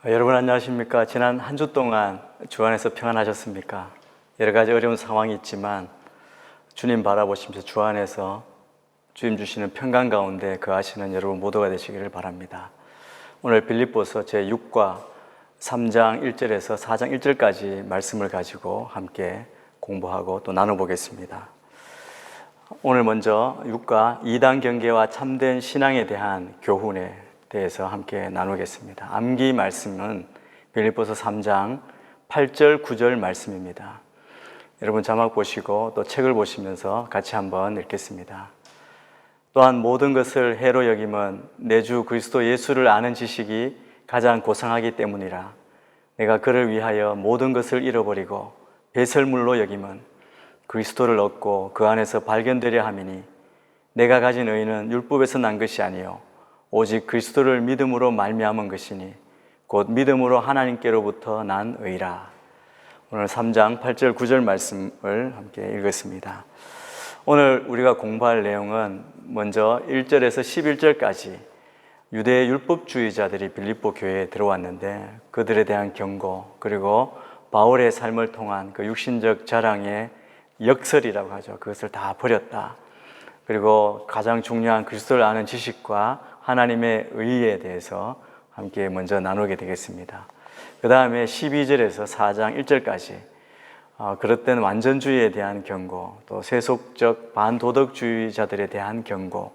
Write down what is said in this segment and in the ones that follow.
여러분 안녕하십니까? 지난 한 주 동안 주 안에서 평안하셨습니까? 여러 가지 어려운 상황이 있지만 주님 바라보시면서 주 안에서 주님 주시는 평강 가운데 거하시는 여러분 모두가 되시기를 바랍니다. 오늘 빌립보서 제6과 3장 1절에서 4장 1절까지 말씀을 가지고 함께 공부하고 또 나눠보겠습니다. 오늘 먼저 6과 이단 경계와 참된 신앙에 대한 교훈에 대해서 함께 나누겠습니다. 암기 말씀은 빌립보서 3장 8절 9절 말씀입니다. 여러분 자막 보시고 또 책을 보시면서 같이 한번 읽겠습니다. 또한 모든 것을 해로 여김은 내 주 그리스도 예수를 아는 지식이 가장 고상하기 때문이라. 내가 그를 위하여 모든 것을 잃어버리고 배설물로 여김은 그리스도를 얻고 그 안에서 발견되려 함이니 내가 가진 의는 율법에서 난 것이 아니요 오직 그리스도를 믿음으로 말미암은 것이니 곧 믿음으로 하나님께로부터 난 의라. 오늘 3장 8절 9절 말씀을 함께 읽겠습니다. 오늘 우리가 공부할 내용은 먼저 1절에서 11절까지 유대 율법주의자들이 빌립보 교회에 들어왔는데 그들에 대한 경고, 그리고 바울의 삶을 통한 그 육신적 자랑의 역설이라고 하죠. 그것을 다 버렸다. 그리고 가장 중요한 그리스도를 아는 지식과 하나님의 의에 대해서 함께 먼저 나누게 되겠습니다. 그 다음에 12절에서 4장 1절까지 그릇된 완전주의에 대한 경고, 또 세속적 반도덕주의자들에 대한 경고,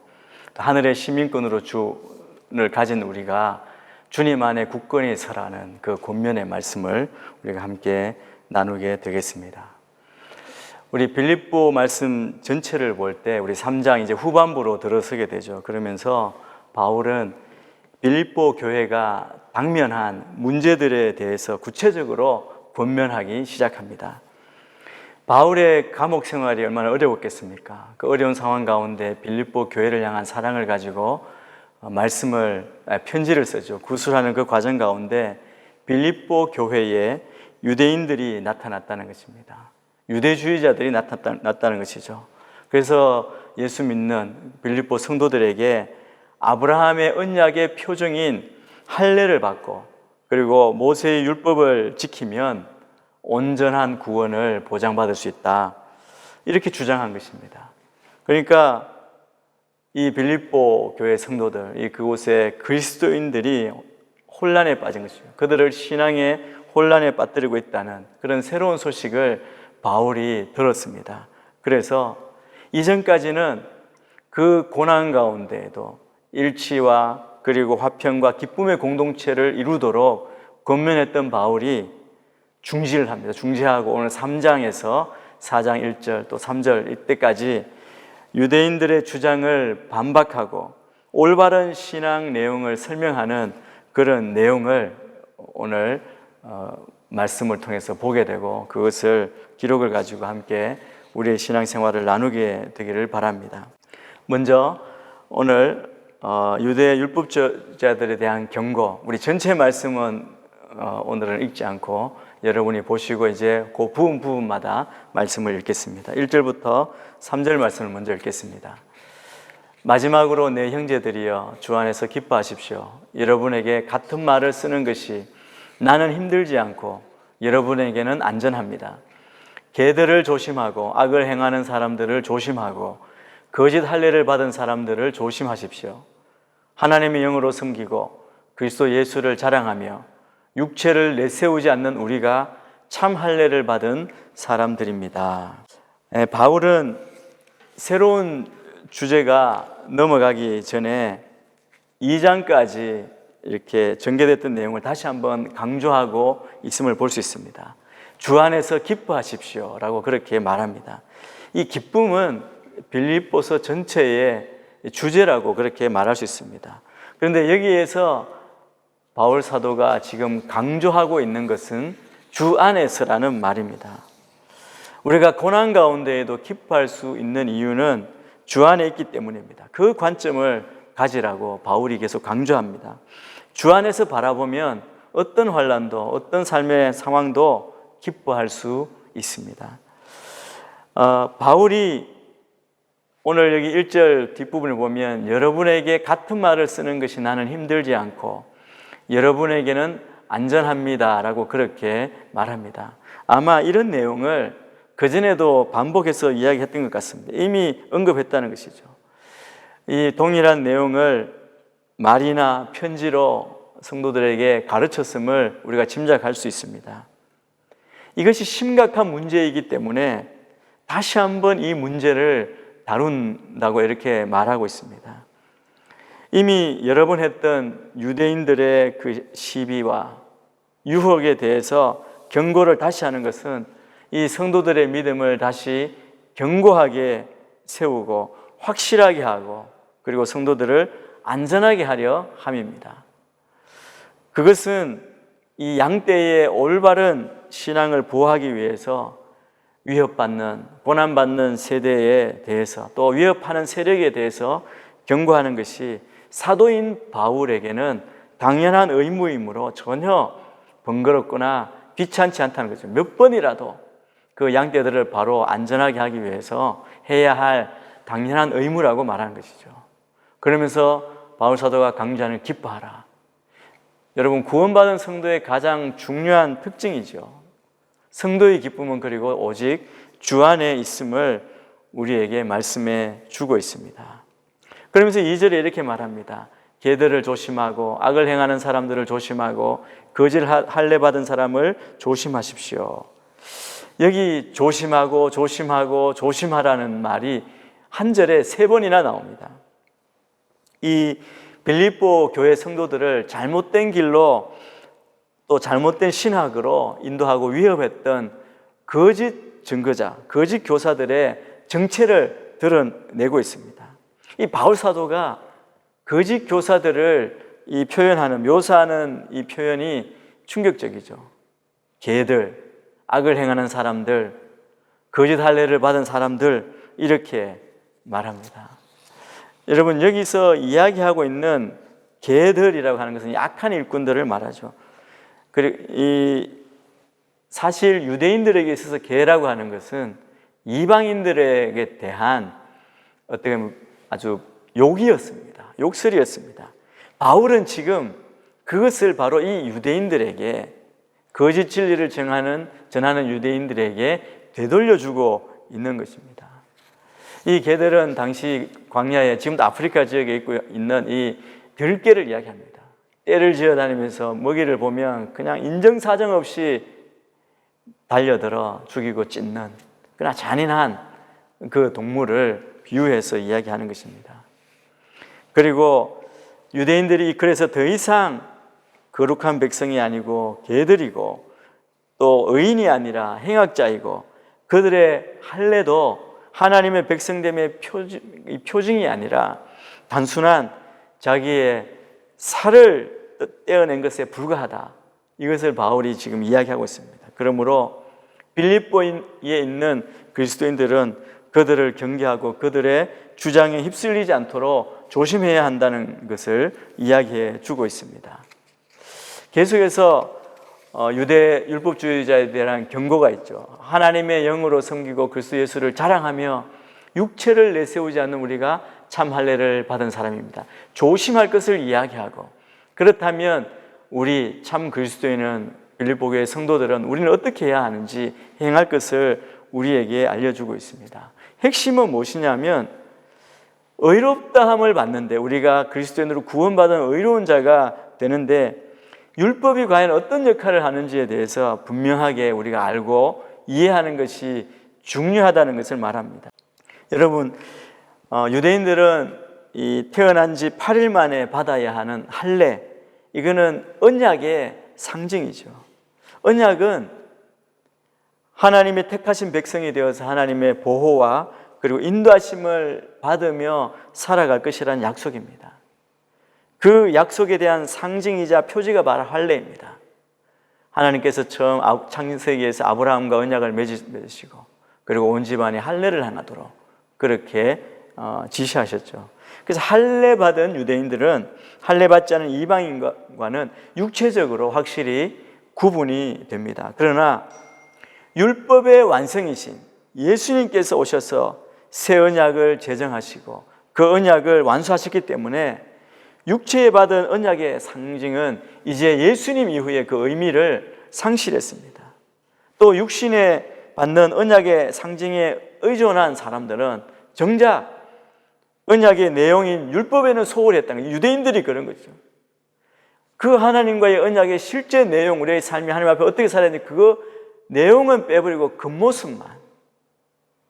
또 하늘의 시민권으로 주를 가진 우리가 주님 안에 굳건히 서라는 그 권면의 말씀을 우리가 함께 나누게 되겠습니다. 우리 빌립보 말씀 전체를 볼 때 우리 3장 이제 후반부로 들어서게 되죠. 그러면서 바울은 빌립보 교회가 당면한 문제들에 대해서 구체적으로 권면하기 시작합니다. 바울의 감옥 생활이 얼마나 어려웠겠습니까? 그 어려운 상황 가운데 빌립보 교회를 향한 사랑을 가지고 편지를 쓰죠. 구술하는 그 과정 가운데 빌립보 교회에 유대인들이 나타났다는 것입니다. 유대주의자들이 나타났다는 것이죠. 그래서 예수 믿는 빌립보 성도들에게 아브라함의 언약의 표정인 할례를 받고 그리고 모세의 율법을 지키면 온전한 구원을 보장받을 수 있다, 이렇게 주장한 것입니다. 그러니까 이 빌립보 교회 성도들, 이 그곳의 그리스도인들이 혼란에 빠진 것이죠. 그들을 신앙의 혼란에 빠뜨리고 있다는 그런 새로운 소식을 바울이 들었습니다. 그래서 이전까지는 그 고난 가운데에도 일치와 그리고 화평과 기쁨의 공동체를 이루도록 권면했던 바울이 중지를 합니다. 중지하고 오늘 3장에서 4장 1절 또 3절 이때까지 유대인들의 주장을 반박하고 올바른 신앙 내용을 설명하는 그런 내용을 오늘 말씀을 통해서 보게 되고 그것을 기록을 가지고 함께 우리의 신앙생활을 나누게 되기를 바랍니다. 먼저 오늘 유대 율법주의자들에 대한 경고, 우리 전체 말씀은 오늘은 읽지 않고 여러분이 보시고 이제 그 부분마다 말씀을 읽겠습니다. 1절부터 3절 말씀을 먼저 읽겠습니다. 마지막으로 내 형제들이여 주 안에서 기뻐하십시오. 여러분에게 같은 말을 쓰는 것이 나는 힘들지 않고 여러분에게는 안전합니다. 개들을 조심하고 악을 행하는 사람들을 조심하고 거짓 할례를 받은 사람들을 조심하십시오. 하나님의 영으로 섬기고 그리스도 예수를 자랑하며 육체를 내세우지 않는 우리가 참 할례를 받은 사람들입니다. 바울은 새로운 주제가 넘어가기 전에 2장까지 이렇게 전개됐던 내용을 다시 한번 강조하고 있음을 볼 수 있습니다. 주 안에서 기뻐하십시오 라고 그렇게 말합니다. 이 기쁨은 빌립보서 전체의 주제라고 그렇게 말할 수 있습니다. 그런데 여기에서 바울 사도가 지금 강조하고 있는 것은 주 안에서라는 말입니다. 우리가 고난 가운데에도 기뻐할 수 있는 이유는 주 안에 있기 때문입니다. 그 관점을 가지라고 바울이 계속 강조합니다. 주 안에서 바라보면 어떤 환난도 어떤 삶의 상황도 기뻐할 수 있습니다. 바울이 오늘 여기 1절 뒷부분을 보면 여러분에게 같은 말을 쓰는 것이 나는 힘들지 않고 여러분에게는 안전합니다라고 그렇게 말합니다. 아마 이런 내용을 그전에도 반복해서 이야기했던 것 같습니다. 이미 언급했다는 것이죠. 이 동일한 내용을 말이나 편지로 성도들에게 가르쳤음을 우리가 짐작할 수 있습니다. 이것이 심각한 문제이기 때문에 다시 한번 이 문제를 다룬다고 이렇게 말하고 있습니다. 이미 여러 번 했던 유대인들의 그 시비와 유혹에 대해서 경고를 다시 하는 것은 이 성도들의 믿음을 다시 견고하게 세우고 확실하게 하고 그리고 성도들을 안전하게 하려 함입니다. 그것은 이 양떼의 올바른 신앙을 보호하기 위해서 위협받는, 고난받는 세대에 대해서 또 위협하는 세력에 대해서 경고하는 것이 사도인 바울에게는 당연한 의무이므로 전혀 번거롭거나 귀찮지 않다는 거죠. 몇 번이라도 그 양떼들을 바로 안전하게 하기 위해서 해야 할 당연한 의무라고 말하는 것이죠. 그러면서 바울 사도가 강조하는 기뻐하라. 여러분, 구원받은 성도의 가장 중요한 특징이죠. 성도의 기쁨은 그리고 오직 주 안에 있음을 우리에게 말씀해 주고 있습니다. 그러면서 2절에 이렇게 말합니다. 개들을 조심하고 악을 행하는 사람들을 조심하고 거짓 할례 받은 사람을 조심하십시오. 여기 조심하고 조심하고 조심하라는 말이 한 절에 3번이나 나옵니다. 이 빌립보 교회 성도들을 잘못된 길로 또 잘못된 신학으로 인도하고 위협했던 거짓 증거자, 거짓 교사들의 정체를 드러내고 있습니다. 이 바울 사도가 거짓 교사들을 이 표현하는, 묘사하는 이 표현이 충격적이죠. 개들, 악을 행하는 사람들, 거짓 할례를 받은 사람들, 이렇게 말합니다. 여러분, 여기서 이야기하고 있는 개들이라고 하는 것은 약한 일꾼들을 말하죠. 그리고 사실 유대인들에게 있어서 개라고 하는 것은 이방인들에게 대한 어떻게 보면 아주 욕이었습니다. 욕설이었습니다. 바울은 지금 그것을 바로 이 유대인들에게, 거짓 진리를 전하는 유대인들에게 되돌려주고 있는 것입니다. 이 개들은 당시 광야에, 지금도 아프리카 지역에 있는 이 들개를 이야기합니다. 떼를 지어다니면서 먹이를 보면 그냥 인정사정 없이 달려들어 죽이고 찢는, 그러나 잔인한 그 동물을 비유해서 이야기하는 것입니다. 그리고 유대인들이 그래서 더 이상 거룩한 백성이 아니고 개들이고 또 의인이 아니라 행악자이고 그들의 할례도 하나님의 백성됨의 표징이 아니라 단순한 자기의 살을 떼어낸 것에 불과하다. 이것을 바울이 지금 이야기하고 있습니다. 그러므로 빌립보에 있는 그리스도인들은 그들을 경계하고 그들의 주장에 휩쓸리지 않도록 조심해야 한다는 것을 이야기해 주고 있습니다. 계속해서 유대 율법주의자에 대한 경고가 있죠. 하나님의 영으로 섬기고 그리스도 예수를 자랑하며 육체를 내세우지 않는 우리가 참 할례를 받은 사람입니다. 조심할 것을 이야기하고, 그렇다면 우리 참 그리스도인은, 빌립보 교회 성도들은 우리는 어떻게 해야 하는지 행할 것을 우리에게 알려주고 있습니다. 핵심은 무엇이냐면 의롭다함을 받는데, 우리가 그리스도인으로 구원받은 의로운 자가 되는데 율법이 과연 어떤 역할을 하는지에 대해서 분명하게 우리가 알고 이해하는 것이 중요하다는 것을 말합니다. 여러분, 유대인들은 이 태어난 지 8일 만에 받아야 하는 할례, 이거는 언약의 상징이죠. 언약은 하나님의 택하신 백성이 되어서 하나님의 보호와 그리고 인도하심을 받으며 살아갈 것이라는 약속입니다. 그 약속에 대한 상징이자 표지가 바로 할례입니다. 하나님께서 처음 창세기에서 아브라함과 언약을 맺으시고 그리고 온 집안에 할례를 하도록 그렇게 지시하셨죠. 그래서 할례 받은 유대인들은 할례 받지 않은 이방인과는 육체적으로 확실히 구분이 됩니다. 그러나 율법의 완성이신 예수님께서 오셔서 새 언약을 제정하시고 그 언약을 완수하셨기 때문에 육체에 받은 언약의 상징은 이제 예수님 이후에 그 의미를 상실했습니다. 또 육신에 받는 언약의 상징에 의존한 사람들은 정작 언약의 내용인 율법에는 소홀했다는 거예요. 유대인들이 그런 거죠. 그 하나님과의 언약의 실제 내용, 우리의 삶이 하나님 앞에 어떻게 살아야 되는지 그 내용은 빼버리고 겉모습만,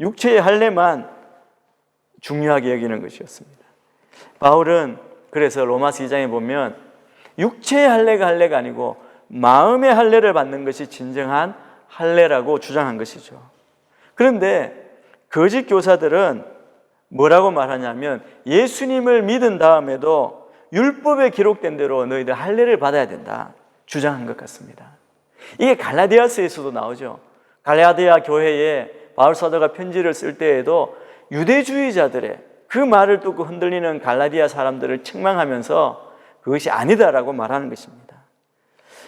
육체의 할례만 중요하게 여기는 것이었습니다. 바울은 그래서 로마서 2장에 보면 육체의 할례가 아니고 마음의 할례를 받는 것이 진정한 할례라고 주장한 것이죠. 그런데 거짓 교사들은 뭐라고 말하냐면 예수님을 믿은 다음에도 율법에 기록된 대로 너희들 할례를 받아야 된다 주장한 것 같습니다. 이게 갈라디아서에서도 나오죠. 갈라디아 교회에 바울 사도가 편지를 쓸 때에도 유대주의자들의 그 말을 듣고 흔들리는 갈라디아 사람들을 책망하면서 그것이 아니다라고 말하는 것입니다.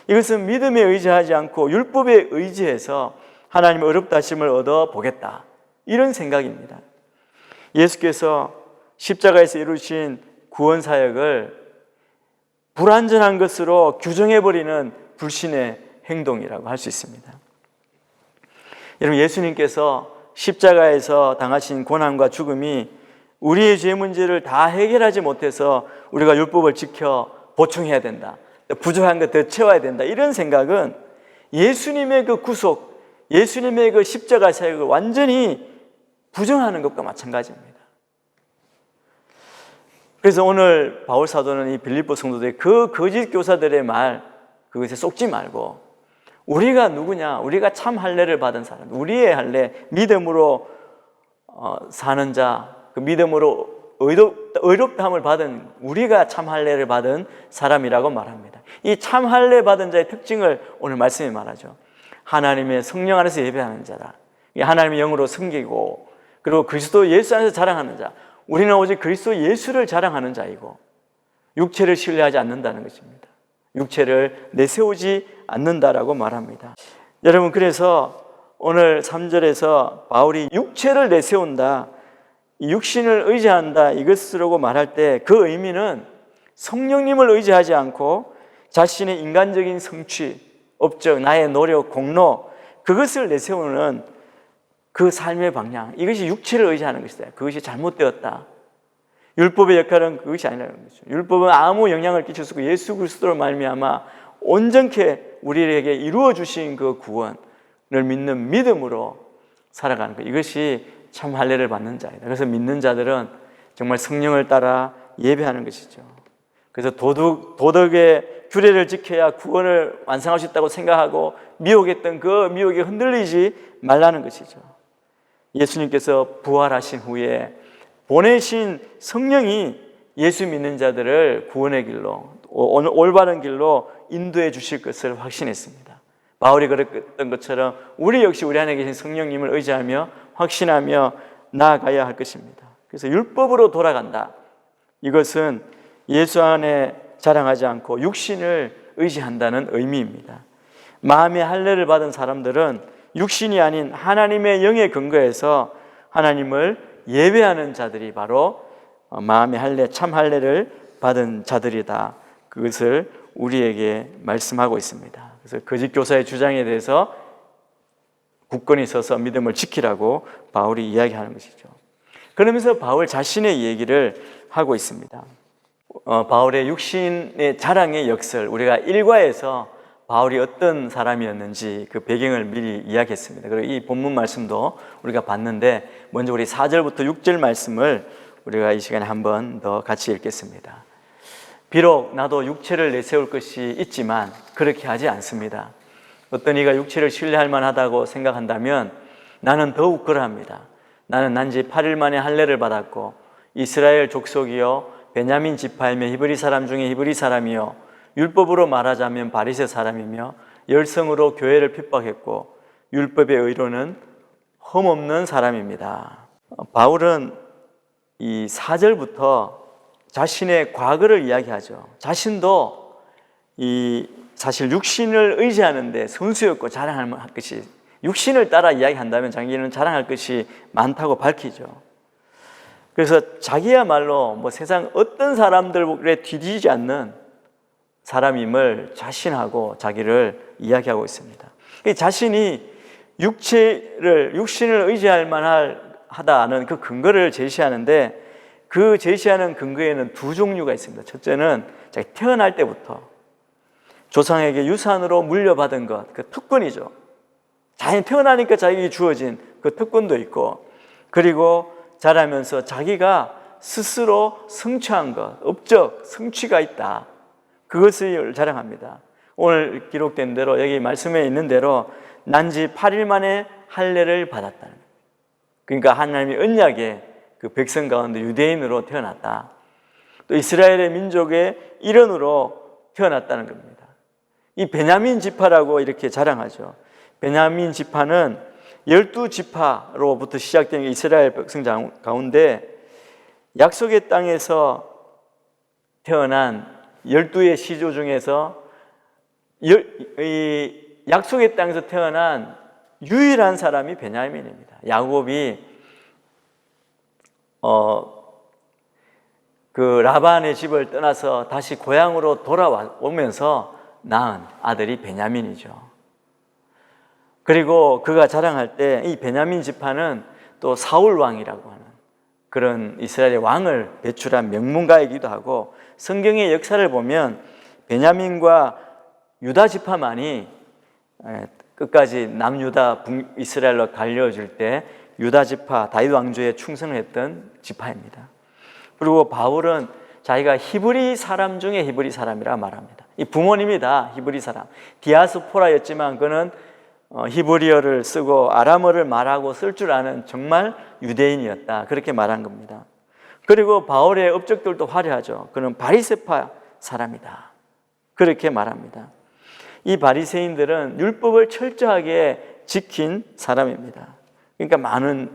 이것은 믿음에 의지하지 않고 율법에 의지해서 하나님의 어렵다 하심을 얻어보겠다, 이런 생각입니다. 예수께서 십자가에서 이루신 구원 사역을 불완전한 것으로 규정해버리는 불신의 행동이라고 할 수 있습니다. 여러분, 예수님께서 십자가에서 당하신 고난과 죽음이 우리의 죄 문제를 다 해결하지 못해서 우리가 율법을 지켜 보충해야 된다, 부족한 것 더 채워야 된다, 이런 생각은 예수님의 그 구속, 예수님의 그 십자가 사역을 완전히 부정하는 것과 마찬가지입니다. 그래서 오늘 바울 사도는 이 빌립보 성도들의 그 거짓 교사들의 말, 그것에 속지 말고 우리가 누구냐, 우리가 참 할례를 받은 사람, 우리의 할례, 믿음으로 사는 자, 그 믿음으로 의롭다함을 받은 우리가 참 할례를 받은 사람이라고 말합니다. 이 참 할례 받은 자의 특징을 오늘 말씀에 말하죠. 하나님의 성령 안에서 예배하는 자라. 하나님의 영으로 섬기고, 그리고 그리스도 예수 안에서 자랑하는 자. 우리는 오직 그리스도 예수를 자랑하는 자이고 육체를 신뢰하지 않는다는 것입니다. 육체를 내세우지 않는다라고 말합니다. 여러분, 그래서 오늘 3절에서 바울이 육체를 내세운다, 육신을 의지한다, 이것으로 말할 때 그 의미는 성령님을 의지하지 않고 자신의 인간적인 성취, 업적, 나의 노력, 공로, 그것을 내세우는 그 삶의 방향, 이것이 육체를 의지하는 것이다. 그것이 잘못되었다. 율법의 역할은 그것이 아니라는 거죠. 율법은 아무 영향을 끼칠 수 없고 예수 그리스도로 말미암아 온전케 우리에게 이루어 주신 그 구원을 믿는 믿음으로 살아가는 것, 이것이 참 할례를 받는 자이다. 그래서 믿는 자들은 정말 성령을 따라 예배하는 것이죠. 그래서 도덕의 규례를 지켜야 구원을 완성할 수 있다고 생각하고 미혹했던 그 미혹에 흔들리지 말라는 것이죠. 예수님께서 부활하신 후에 보내신 성령이 예수 믿는 자들을 구원의 길로, 올바른 길로 인도해 주실 것을 확신했습니다. 바울이 그랬던 것처럼 우리 역시 우리 안에 계신 성령님을 의지하며 확신하며 나아가야 할 것입니다. 그래서 율법으로 돌아간다, 이것은 예수 안에 자랑하지 않고 육신을 의지한다는 의미입니다. 마음의 할례를 받은 사람들은 육신이 아닌 하나님의 영의 근거에서 하나님을 예배하는 자들이 바로 마음의 할례, 참 할례를 받은 자들이다, 그것을 우리에게 말씀하고 있습니다. 그래서 거짓 교사의 주장에 대해서 굳건히 서서 믿음을 지키라고 바울이 이야기하는 것이죠. 그러면서 바울 자신의 얘기를 하고 있습니다. 바울의 육신의 자랑의 역설, 우리가 1과에서 바울이 어떤 사람이었는지 그 배경을 미리 이야기했습니다. 그리고 이 본문 말씀도 우리가 봤는데, 먼저 우리 4절부터 6절 말씀을 우리가 이 시간에 한 번 더 같이 읽겠습니다. 비록 나도 육체를 내세울 것이 있지만 그렇게 하지 않습니다. 어떤 이가 육체를 신뢰할 만하다고 생각한다면 나는 더욱 그러합니다. 나는 난지 8일 만에 할례를 받았고 이스라엘 족속이요 베냐민 지파이며 히브리 사람 중에 히브리 사람이요 율법으로 말하자면 바리새 사람이며 열성으로 교회를 핍박했고 율법의 의로는 흠없는 사람입니다. 바울은 이 4절부터 자신의 과거를 이야기하죠. 자신도 사실 육신을 의지하는데 선수였고 자랑할 것이, 육신을 따라 이야기한다면 자기는 자랑할 것이 많다고 밝히죠. 그래서 자기야말로 뭐 세상 어떤 사람들에 뒤지지 않는 사람임을 자신하고 자기를 이야기하고 있습니다. 자신이 육신을 의지할 만하다는 그 근거를 제시하는데, 그 제시하는 근거에는 두 종류가 있습니다. 첫째는 자기 태어날 때부터 조상에게 유산으로 물려받은 것, 그 특권이죠. 자기 태어나니까 자기에게 주어진 그 특권도 있고, 그리고 자라면서 자기가 스스로 성취한 것, 업적, 성취가 있다. 그것을 자랑합니다. 오늘 기록된 대로, 여기 말씀에 있는 대로 난 지 8일 만에 할례를 받았다는 거예요. 그러니까 하나님의 언약의 그 백성 가운데 유대인으로 태어났다. 또 이스라엘의 민족의 일원으로 태어났다는 겁니다. 이 베냐민 지파라고 이렇게 자랑하죠. 베냐민 지파는 12지파로부터 시작된 이스라엘 백성 가운데 약속의 땅에서 태어난 12의 시조 중에서 약속의 땅에서 태어난 유일한 사람이 베냐민입니다. 야곱이 그 라반의 집을 떠나서 다시 고향으로 돌아오면서 낳은 아들이 베냐민이죠. 그리고 그가 자랑할 때 이 베냐민 지파는 또 사울 왕이라고 하는 그런 이스라엘의 왕을 배출한 명문가이기도 하고, 성경의 역사를 보면 베냐민과 유다 지파만이 끝까지 남유다 북이스라엘로 갈려질 때 유다 지파 다윗 왕조에 충성을 했던 지파입니다. 그리고 바울은 자기가 히브리 사람 중에 히브리 사람이라 말합니다. 이 부모님이 다 히브리 사람, 디아스포라였지만 그는 히브리어를 쓰고 아람어를 말하고 쓸 줄 아는 정말 유대인이었다, 그렇게 말한 겁니다. 그리고 바울의 업적들도 화려하죠. 그는 바리새파 사람이다, 그렇게 말합니다. 이 바리새인들은 율법을 철저하게 지킨 사람입니다. 그러니까 많은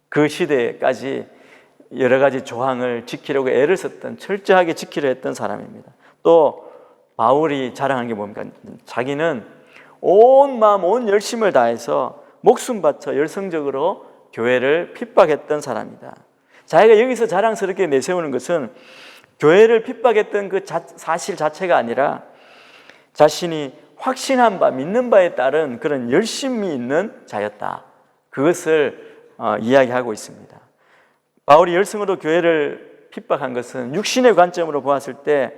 그 시대까지 여러 가지 조항을 지키려고 애를 썼던, 철저하게 지키려 했던 사람입니다. 또 바울이 자랑한 게 뭡니까? 자기는 온 마음, 온 열심을 다해서 목숨 바쳐 열성적으로 교회를 핍박했던 사람이다. 자기가 여기서 자랑스럽게 내세우는 것은 교회를 핍박했던 그 사실 자체가 아니라 자신이 확신한 바, 믿는 바에 따른 그런 열심이 있는 자였다, 그것을 이야기하고 있습니다. 바울이 열성으로 교회를 핍박한 것은 육신의 관점으로 보았을 때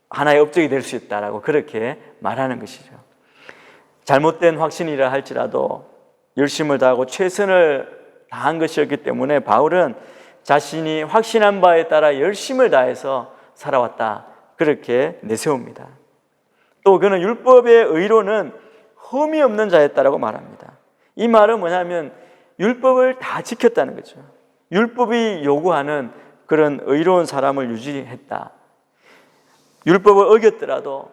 하나의 업적이 될 수 있다라고 그렇게 말하는 것이죠. 잘못된 확신이라 할지라도 열심을 다하고 최선을 다한 것이었기 때문에 바울은 자신이 확신한 바에 따라 열심을 다해서 살아왔다, 그렇게 내세웁니다. 또 그는 율법의 의로는 흠이 없는 자였다라고 말합니다. 이 말은 뭐냐면 율법을 다 지켰다는 거죠. 율법이 요구하는 그런 의로운 사람을 유지했다. 율법을 어겼더라도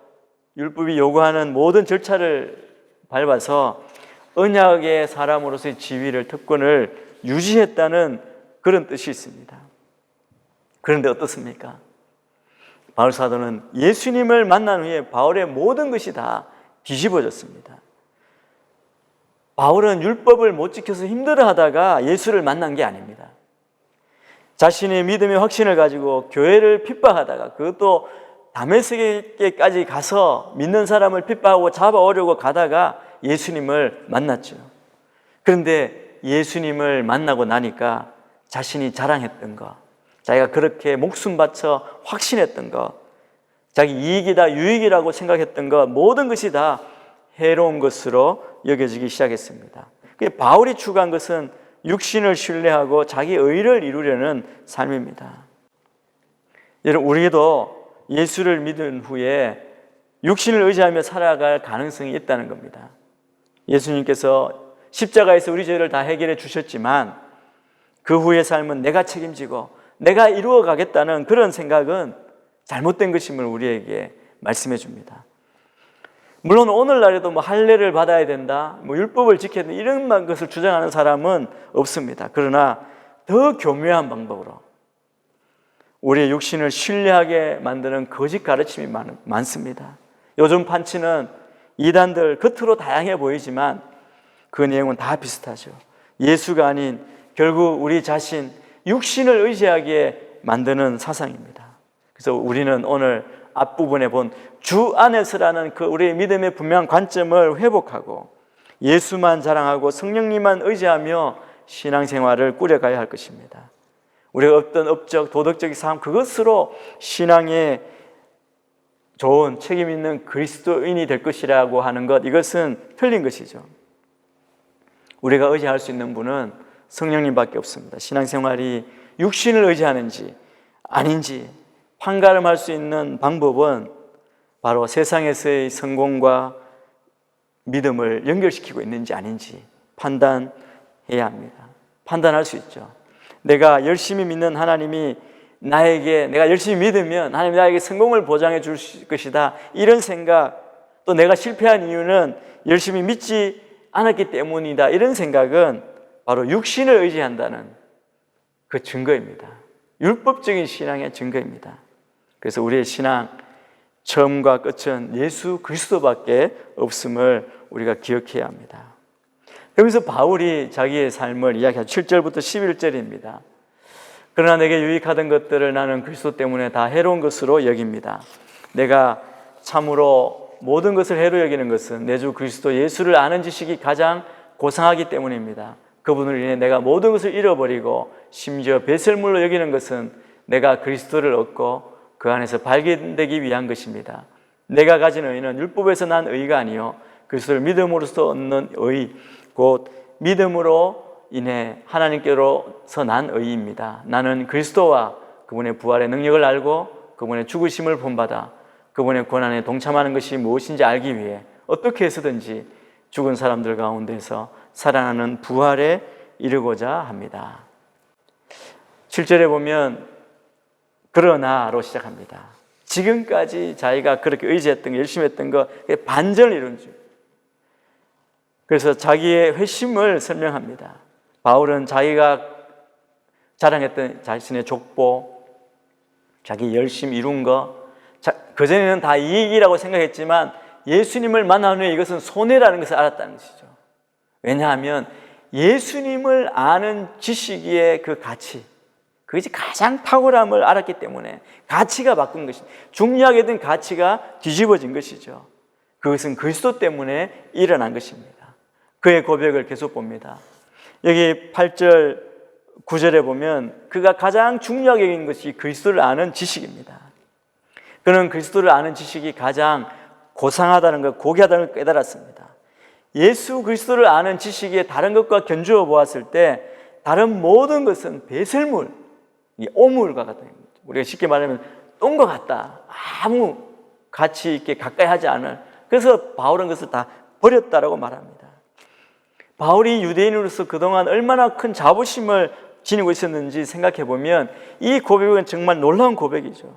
율법이 요구하는 모든 절차를 밟아서 언약의 사람으로서의 지위를, 특권을 유지했다는 그런 뜻이 있습니다. 그런데 어떻습니까? 바울 사도는 예수님을 만난 후에 바울의 모든 것이 다 뒤집어졌습니다. 바울은 율법을 못 지켜서 힘들어하다가 예수를 만난 게 아닙니다. 자신의 믿음의 확신을 가지고 교회를 핍박하다가, 그것도 다메섹에까지 가서 믿는 사람을 핍박하고 잡아오려고 가다가 예수님을 만났죠. 그런데 예수님을 만나고 나니까 자신이 자랑했던 것, 자기가 그렇게 목숨 바쳐 확신했던 것, 자기 이익이다, 유익이라고 생각했던 것, 모든 것이 다 해로운 것으로 여겨지기 시작했습니다. 바울이 추구한 것은 육신을 신뢰하고 자기 의를 이루려는 삶입니다. 여러분, 우리도 예수를 믿은 후에 육신을 의지하며 살아갈 가능성이 있다는 겁니다. 예수님께서 십자가에서 우리 죄를 다 해결해 주셨지만 그 후의 삶은 내가 책임지고 내가 이루어 가겠다는 그런 생각은 잘못된 것임을 우리에게 말씀해 줍니다. 물론 오늘날에도 할례를 받아야 된다, 율법을 지켜야 된다, 이런 것을 주장하는 사람은 없습니다. 그러나 더 교묘한 방법으로 우리의 육신을 신뢰하게 만드는 거짓 가르침이 많습니다. 요즘 판치는 이단들, 겉으로 다양해 보이지만 그 내용은 다 비슷하죠. 예수가 아닌 결국 우리 자신, 육신을 의지하게 만드는 사상입니다. 그래서 우리는 오늘 앞부분에 본 주 안에서라는 그 우리의 믿음의 분명한 관점을 회복하고 예수만 자랑하고 성령님만 의지하며 신앙생활을 꾸려가야 할 것입니다. 우리가 어떤 업적, 도덕적인 삶, 그것으로 신앙에 좋은 책임 있는 그리스도인이 될 것이라고 하는 것, 이것은 틀린 것이죠. 우리가 의지할 수 있는 분은 성령님밖에 없습니다. 신앙생활이 육신을 의지하는지 아닌지 판가름할 수 있는 방법은 바로 세상에서의 성공과 믿음을 연결시키고 있는지 아닌지 판단해야 합니다. 판단할 수 있죠. 내가 열심히 믿는 하나님이 내가 열심히 믿으면 하나님이 나에게 성공을 보장해 줄 것이다, 이런 생각, 또 내가 실패한 이유는 열심히 믿지 않았기 때문이다, 이런 생각은 바로 육신을 의지한다는 그 증거입니다. 율법적인 신앙의 증거입니다. 그래서 우리의 신앙 처음과 끝은 예수 그리스도밖에 없음을 우리가 기억해야 합니다. 여기서 바울이 자기의 삶을 이야기하죠. 7절부터 11절입니다. 그러나 내게 유익하던 것들을 나는 그리스도 때문에 다 해로운 것으로 여깁니다. 내가 참으로 모든 것을 해로 여기는 것은 내 주 그리스도 예수를 아는 지식이 가장 고상하기 때문입니다. 그분을 인해 내가 모든 것을 잃어버리고 심지어 배설물로 여기는 것은 내가 그리스도를 얻고 그 안에서 발견되기 위한 것입니다. 내가 가진 의는 율법에서 난 의가 아니요 그리스도를 믿음으로써 얻는 의, 곧 믿음으로 인해 하나님께로서 난 의입니다. 나는 그리스도와 그분의 부활의 능력을 알고 그분의 죽으심을 본받아 그분의 고난에 동참하는 것이 무엇인지 알기 위해 어떻게 해서든지 죽은 사람들 가운데서 살아나는 부활에 이르고자 합니다. 7절에 보면 그러나로 시작합니다. 지금까지 자기가 그렇게 의지했던 거, 열심히 했던 거 반전을 이룬 줄. 그래서 자기의 회심을 설명합니다. 바울은 자기가 자랑했던 자신의 족보, 자기 열심히 이룬 거, 그전에는 다 이익이라고 생각했지만 예수님을 만난 후에 이것은 손해라는 것을 알았다는 것이죠. 왜냐하면 예수님을 아는 지식의 그 가치, 그것이 가장 탁월함을 알았기 때문에 가치가 바꾼 것이죠. 중요하게 된 가치가 뒤집어진 것이죠. 그것은 그리스도 때문에 일어난 것입니다. 그의 고백을 계속 봅니다. 여기 8절, 9절에 보면 그가 가장 중요하게 여긴 것이 그리스도를 아는 지식입니다. 그는 그리스도를 아는 지식이 가장 고상하다는 것, 고귀하다는 걸 깨달았습니다. 예수 그리스도를 아는 지식이 다른 것과 견주어 보았을 때 다른 모든 것은 배설물, 오물과 같다. 우리가 쉽게 말하면 똥과 같다. 아무 가치 있게 가까이 하지 않을. 그래서 바울은 그것을 다 버렸다라고 말합니다. 바울이 유대인으로서 그동안 얼마나 큰 자부심을 지니고 있었는지 생각해 보면 이 고백은 정말 놀라운 고백이죠.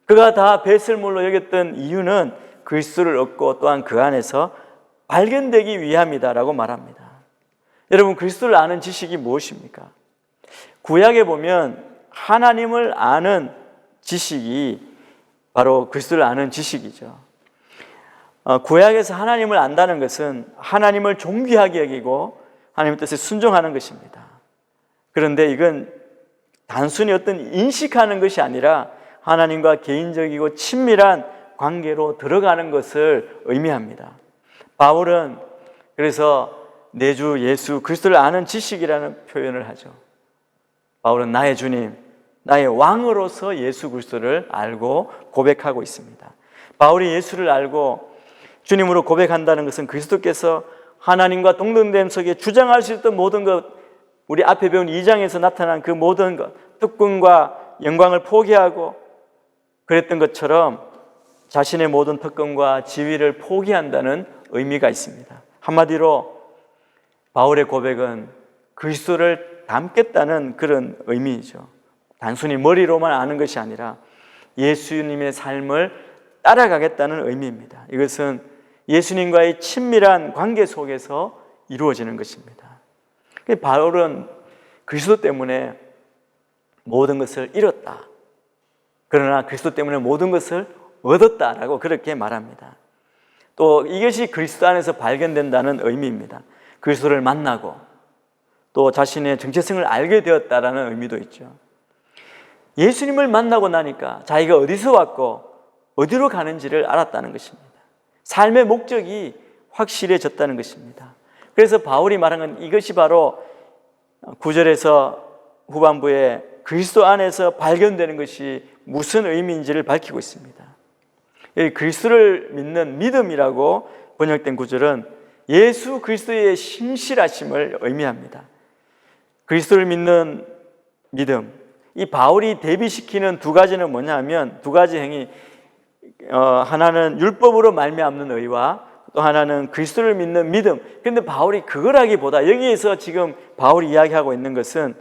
그가 다 배설물로 여겼던 이유는 그리스도를 얻고 또한 그 안에서 발견되기 위함이다라고 말합니다. 여러분, 그리스도를 아는 지식이 무엇입니까? 구약에 보면 하나님을 아는 지식이 바로 그리스도를 아는 지식이죠. 구약에서 하나님을 안다는 것은 하나님을 존귀하게 여기고 하나님의 뜻에 순종하는 것입니다. 그런데 이건 단순히 어떤 인식하는 것이 아니라 하나님과 개인적이고 친밀한 관계로 들어가는 것을 의미합니다. 바울은 그래서 내 주 예수 그리스도를 아는 지식이라는 표현을 하죠. 바울은 나의 주님, 나의 왕으로서 예수 그리스도를 알고 고백하고 있습니다. 바울이 예수를 알고 주님으로 고백한다는 것은 그리스도께서 하나님과 동등됨 속에 주장할 수 있던 모든 것, 우리 앞에 배운 2장에서 나타난 그 모든 것, 특권과 영광을 포기하고 그랬던 것처럼 자신의 모든 특권과 지위를 포기한다는 의미가 있습니다. 한마디로 바울의 고백은 그리스도를 닮겠다는 그런 의미이죠. 단순히 머리로만 아는 것이 아니라 예수님의 삶을 따라가겠다는 의미입니다. 이것은 예수님과의 친밀한 관계 속에서 이루어지는 것입니다. 바울은 그리스도 때문에 모든 것을 잃었다. 그러나 그리스도 때문에 모든 것을 얻었다라고 그렇게 말합니다. 또 이것이 그리스도 안에서 발견된다는 의미입니다. 그리스도를 만나고 또 자신의 정체성을 알게 되었다라는 의미도 있죠. 예수님을 만나고 나니까 자기가 어디서 왔고 어디로 가는지를 알았다는 것입니다. 삶의 목적이 확실해졌다는 것입니다. 그래서 바울이 말한 건 이것이 바로 9절에서 후반부에 그리스도 안에서 발견되는 것이 무슨 의미인지를 밝히고 있습니다. 여기 그리스도를 믿는 믿음이라고 번역된 구절은 예수 그리스도의 신실하심을 의미합니다. 그리스도를 믿는 믿음, 이 바울이 대비시키는 두 가지는 뭐냐 하면 두 가지 행위, 하나는 율법으로 말미암는 의와 또 하나는 그리스도를 믿는 믿음. 그런데 바울이 그거라기보다 여기에서 지금 바울이 이야기하고 있는 것은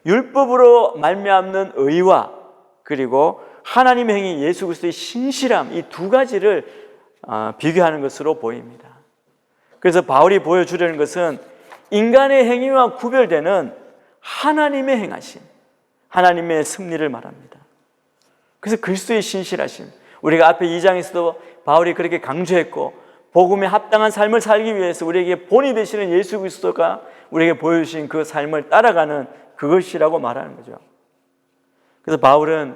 율법으로 말미암는 의와 그리고 하나님의 행위 예수 그리스도의 신실함, 이 두 가지를 비교하는 것으로 보입니다. 그래서 바울이 보여주려는 것은 인간의 행위와 구별되는 하나님의 행하심, 하나님의 승리를 말합니다. 그래서 그리스도의 신실하심, 우리가 앞에 2장에서도 바울이 그렇게 강조했고 복음에 합당한 삶을 살기 위해서 우리에게 본이 되시는 예수 그리스도가 우리에게 보여주신 그 삶을 따라가는 그것이라고 말하는 거죠. 그래서 바울은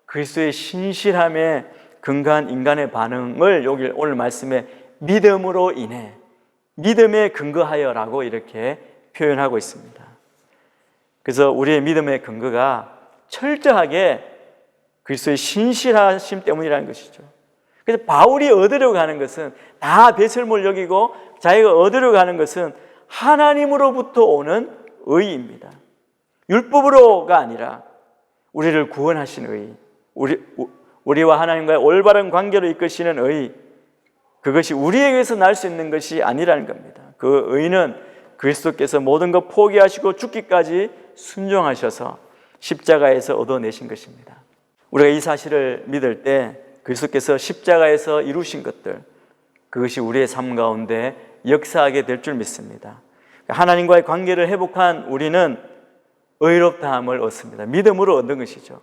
그리스도의 신실함에 근거한 인간의 반응을 여기 오늘 말씀에 믿음으로 인해, 믿음에 근거하여라고 이렇게 표현하고 있습니다. 그래서 우리의 믿음의 근거가 철저하게 그리스도의 신실하심 때문이라는 것이죠. 그래서 바울이 얻으려고 하는 것은 다 배설물 여기고 자기가 얻으려고 하는 것은 하나님으로부터 오는 의입니다. 율법으로가 아니라 우리를 구원하신 의, 우리와 하나님과의 올바른 관계로 이끄시는 의, 그것이 우리에게서 날 수 있는 것이 아니라는 겁니다. 그 의는 그리스도께서 모든 것 포기하시고 죽기까지 순종하셔서 십자가에서 얻어내신 것입니다. 우리가 이 사실을 믿을 때 그리스도께서 십자가에서 이루신 것들, 그것이 우리의 삶 가운데 역사하게 될 줄 믿습니다. 하나님과의 관계를 회복한 우리는 의롭다함을 얻습니다. 믿음으로 얻는 것이죠.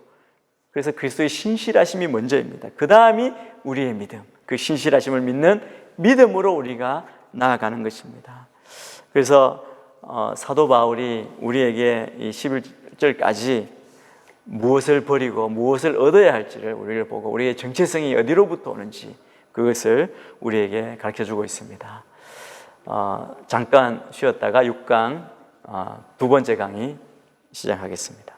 그래서 그리스도의 신실하심이 먼저입니다. 그 다음이 우리의 믿음, 그 신실하심을 믿는 믿음으로 우리가 나아가는 것입니다. 그래서 사도 바울이 우리에게 이 11절까지 무엇을 버리고 무엇을 얻어야 할지를 우리를 보고 우리의 정체성이 어디로부터 오는지 그것을 우리에게 가르쳐주고 있습니다. 잠깐 쉬었다가 6강 두 번째 강의 시작하겠습니다.